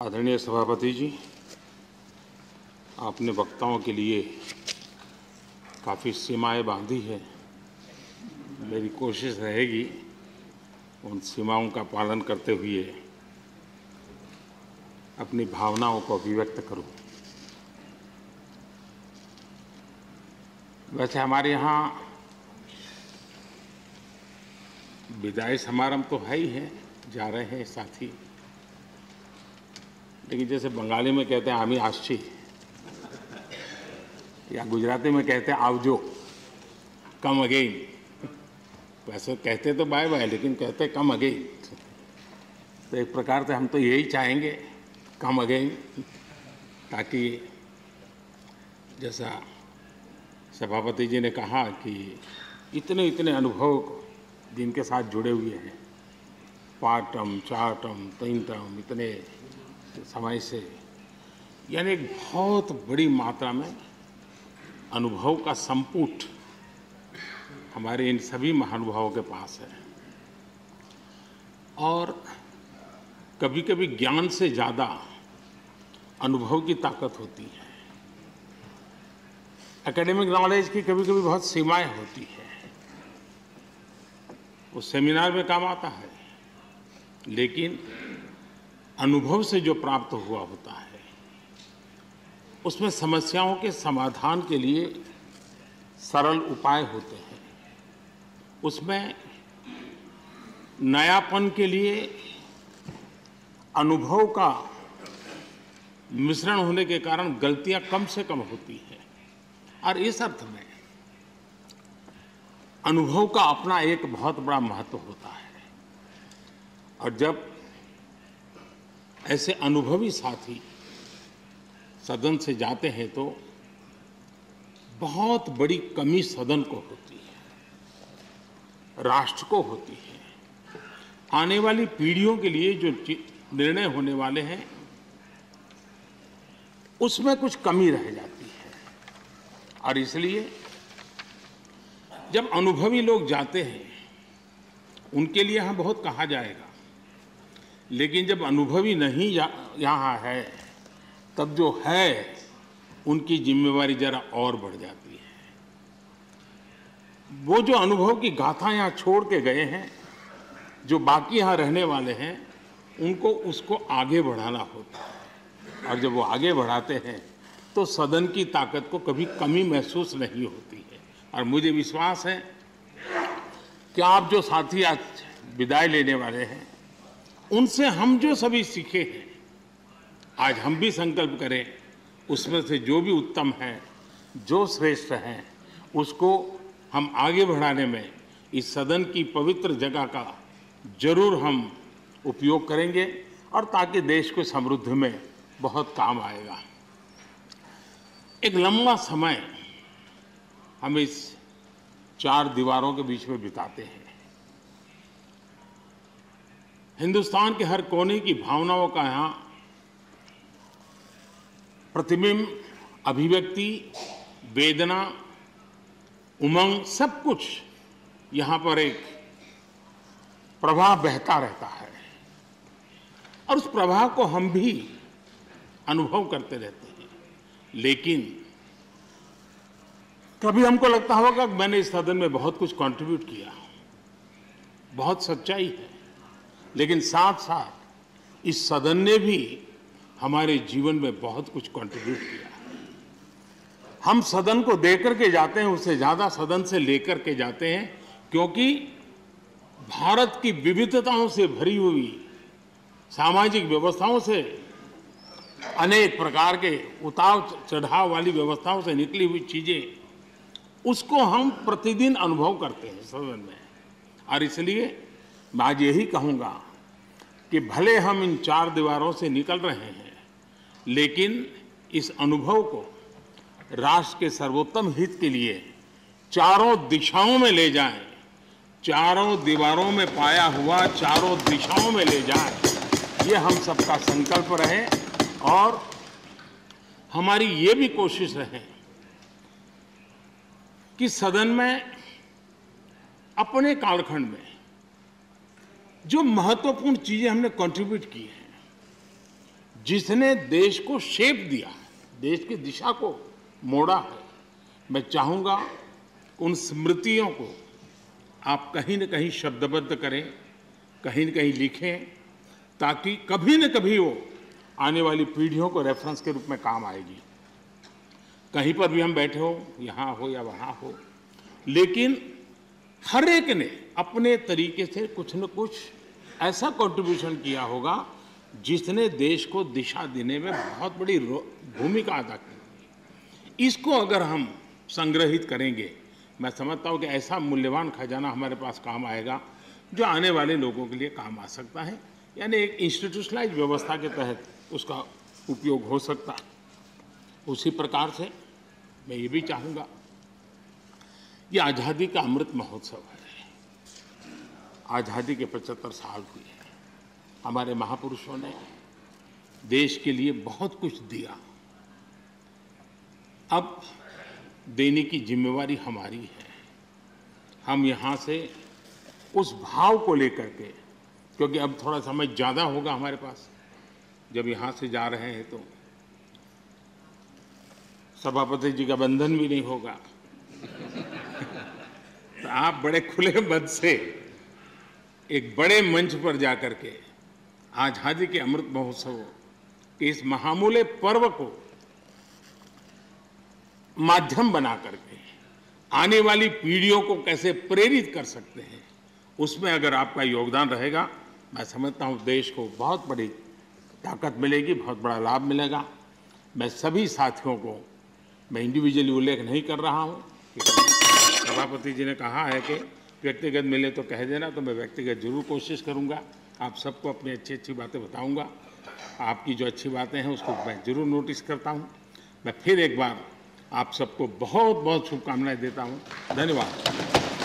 आदरणीय सभापति जी, आपने वक्ताओं के लिए काफ़ी सीमाएं बांधी है। मेरी कोशिश रहेगी उन सीमाओं का पालन करते हुए अपनी भावनाओं को अभिव्यक्त करूं। वैसे हमारे यहाँ विदाई समारंभ तो है ही है, जा रहे हैं साथी, लेकिन जैसे बंगाली में कहते हैं आमी आशी, या गुजराती में कहते हैं आवजो, कम अगेन। वैसे कहते तो बाय बाय, लेकिन कहते कम अगेन। तो एक प्रकार से हम तो यही चाहेंगे, कम अगेन, ताकि जैसा सभापति जी ने कहा कि इतने इतने अनुभव जिनके साथ जुड़े हुए हैं, पार्टम चार्टम तीनटम, इतने समय से, यानी एक बहुत बड़ी मात्रा में अनुभव का संपुट हमारे इन सभी महानुभावों के पास है। और कभी कभी ज्ञान से ज़्यादा अनुभव की ताकत होती है। एकेडमिक नॉलेज की कभी कभी बहुत सीमाएं होती है, वो सेमिनार में काम आता है, लेकिन अनुभव से जो प्राप्त हुआ होता है उसमें समस्याओं के समाधान के लिए सरल उपाय होते हैं, उसमें नयापन के लिए अनुभव का मिश्रण होने के कारण गलतियां कम से कम होती हैं। और इस अर्थ में अनुभव का अपना एक बहुत बड़ा महत्व होता है। और जब ऐसे अनुभवी साथी सदन से जाते हैं तो बहुत बड़ी कमी सदन को होती है, राष्ट्र को होती है। आने वाली पीढ़ियों के लिए जो निर्णय होने वाले हैं उसमें कुछ कमी रह जाती है। और इसलिए जब अनुभवी लोग जाते हैं उनके लिए यहाँ बहुत कहा जाएगा, लेकिन जब अनुभवी नहीं यहाँ है तब जो है उनकी जिम्मेवारी जरा और बढ़ जाती है। वो जो अनुभव की गाथा यहाँ छोड़ के गए हैं, जो बाकी यहाँ रहने वाले हैं, उनको उसको आगे बढ़ाना होता है। और जब वो आगे बढ़ाते हैं तो सदन की ताकत को कभी कमी महसूस नहीं होती है। और मुझे विश्वास है कि आप जो साथी आज विदाई लेने वाले हैं, उनसे हम जो सभी सीखे हैं, आज हम भी संकल्प करें उसमें से जो भी उत्तम है, जो श्रेष्ठ है, उसको हम आगे बढ़ाने में इस सदन की पवित्र जगह का जरूर हम उपयोग करेंगे, और ताकि देश को समृद्धि में बहुत काम आएगा। एक लंबा समय हम इस चार दीवारों के बीच में बिताते हैं। हिंदुस्तान के हर कोने की भावनाओं का यहाँ प्रतिबिंब, अभिव्यक्ति, वेदना, उमंग, सब कुछ यहाँ पर एक प्रवाह बहता रहता है। और उस प्रवाह को हम भी अनुभव करते रहते हैं। लेकिन कभी हमको लगता होगा कि मैंने इस सदन में बहुत कुछ कंट्रीब्यूट किया, बहुत सच्चाई है, लेकिन साथ साथ इस सदन ने भी हमारे जीवन में बहुत कुछ कंट्रीब्यूट किया। हम सदन को देकर के जाते हैं, उससे ज्यादा सदन से लेकर के जाते हैं, क्योंकि भारत की विविधताओं से भरी हुई सामाजिक व्यवस्थाओं से, अनेक प्रकार के उतार चढ़ाव वाली व्यवस्थाओं से निकली हुई चीजें, उसको हम प्रतिदिन अनुभव करते हैं सदन में। और इसलिए मैं आज यही कहूंगा कि भले हम इन चार दीवारों से निकल रहे हैं, लेकिन इस अनुभव को राष्ट्र के सर्वोत्तम हित के लिए चारों दिशाओं में ले जाएं, चारों दीवारों में पाया हुआ चारों दिशाओं में ले जाएं, ये हम सबका संकल्प रहे। और हमारी ये भी कोशिश रहे कि सदन में अपने कालखंड में जो महत्वपूर्ण चीजें हमने कंट्रीब्यूट की हैं, जिसने देश को शेप दिया है, देश की दिशा को मोड़ा है, मैं चाहूँगा उन स्मृतियों को आप कहीं न कहीं शब्दबद्ध करें, कहीं न कहीं लिखें, ताकि कभी न कभी वो आने वाली पीढ़ियों को रेफरेंस के रूप में काम आएगी। कहीं पर भी हम बैठे हो, यहाँ हो या वहाँ हो, लेकिन हर एक ने अपने तरीके से कुछ न कुछ ऐसा कंट्रीब्यूशन किया होगा जिसने देश को दिशा देने में बहुत बड़ी भूमिका अदा की। इसको अगर हम संग्रहित करेंगे, मैं समझता हूँ कि ऐसा मूल्यवान खजाना हमारे पास काम आएगा जो आने वाले लोगों के लिए काम आ सकता है, यानी एक इंस्टीट्यूशनलाइज व्यवस्था के तहत उसका उपयोग हो सकता है। उसी प्रकार से मैं ये भी चाहूँगा, ये आज़ादी का अमृत महोत्सव है। आज़ादी के 75 साल हुए हैं। हमारे महापुरुषों ने देश के लिए बहुत कुछ दिया। अब देने की जिम्मेवारी हमारी है। हम यहाँ से उस भाव को लेकर के, क्योंकि अब थोड़ा समय ज़्यादा होगा हमारे पास, जब यहाँ से जा रहे हैं तो सभापति जी का बंधन भी नहीं होगा तो आप बड़े खुले मन से एक बड़े मंच पर जाकर के आज़ादी के अमृत महोत्सव के इस महामूल्य पर्व को माध्यम बना करके आने वाली पीढ़ियों को कैसे प्रेरित कर सकते हैं, उसमें अगर आपका योगदान रहेगा, मैं समझता हूँ देश को बहुत बड़ी ताकत मिलेगी, बहुत बड़ा लाभ मिलेगा। मैं सभी साथियों को, मैं इंडिविजुअली उल्लेख नहीं कर रहा हूँ, सभापति जी ने कहा है कि व्यक्तिगत मिले तो कह देना, तो मैं व्यक्तिगत जरूर कोशिश करूँगा। आप सबको अपनी अच्छी अच्छी बातें बताऊँगा। आपकी जो अच्छी बातें हैं उसको मैं जरूर नोटिस करता हूँ। मैं फिर एक बार आप सबको बहुत बहुत शुभकामनाएं देता हूँ। धन्यवाद।